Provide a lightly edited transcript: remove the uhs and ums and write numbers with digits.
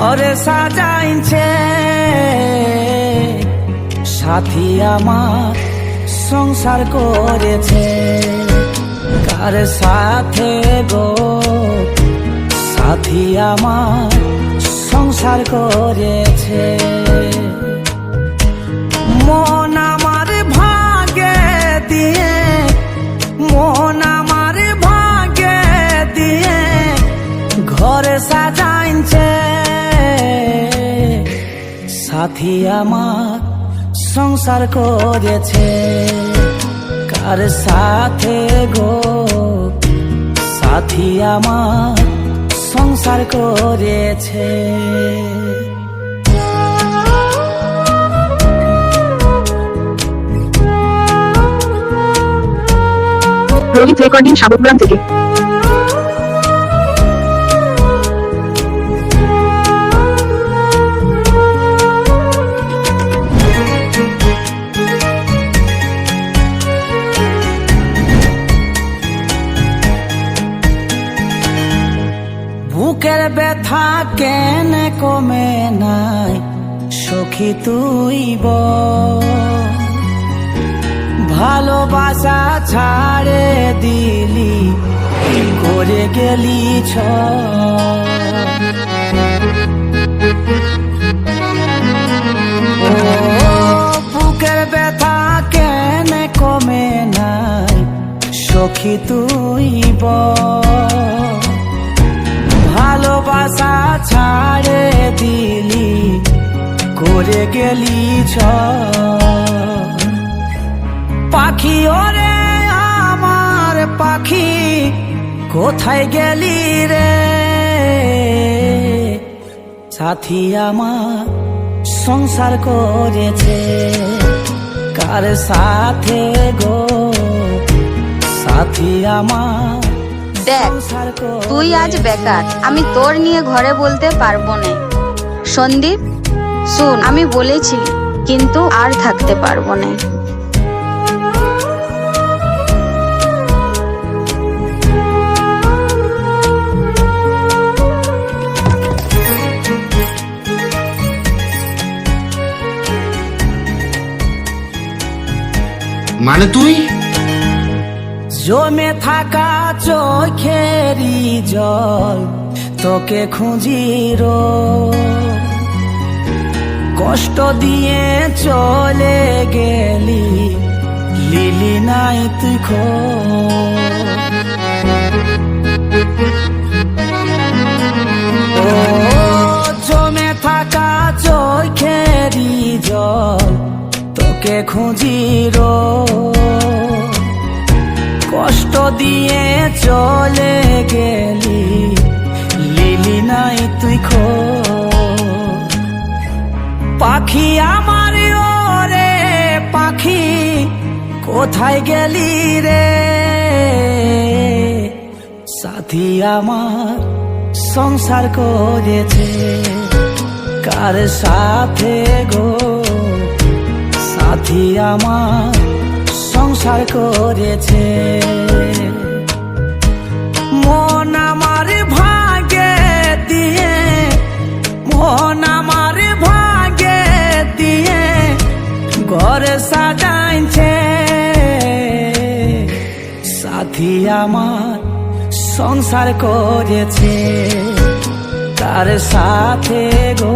ঘরে সাজাইছে, সাথী আমার সংসার করেছে। কার সাথে গো সাথী আমার সংসার করেছে। মন আমার ভাগে দিয়ে, মন আমার ভাগে দিয়ে ঘরে সাজাইছে, সাথী আমার সংসার করেছে। কার সাথে গো সাথী আমার সংসার করেছে। রোহিত রেকর্ডিং, সাবগ্রাম থেকে। বুকের ব্যথা কেন কমে নাই সখী তুই বল, ভালোবাসা ছাড়ে দিলি করে গেলি ও বুকের ব্যথা কেন কমে নাই সখী তুই বল, ভালোবাসা ছাড়ে দিলি করে গেলি পাখি ওরে আমার পাখি কোথায় গেলি রে, সাথী আমার সংসার করেছে। কার সাথে গো সাথী আমার দেখ, তুই আজ বেকার, আমি তোর নিয়ে ঘরে বলতে পারবো না। সন্দীপ শুন, আমি বলেছি কিন্তু আর থাকতে পারবো না। মানে তুই জমে থাকা চোখেরই জল তোকে খুঁজি রোজ, কষ্ট দিয়ে চলে গেলি লিলি নাই তুই ও জমে থাকা চোখেরই জল তোকে খুঁজি রোজ, কষ্ট দিয়ে চলে গেলি লিলি নাই তুই পাখি আমার ওরে পাখি কোথায় গেলি রে, সাথী আমার সংসার করেছে। কার সাথে গো সাথী আমার সংসার করেছে। মন আমার ভাগে দিয়ে, মন আমার ভাগে দিয়ে ঘরে সাজাইছে, সাথী আমার সংসার করেছে। তার সাথে গো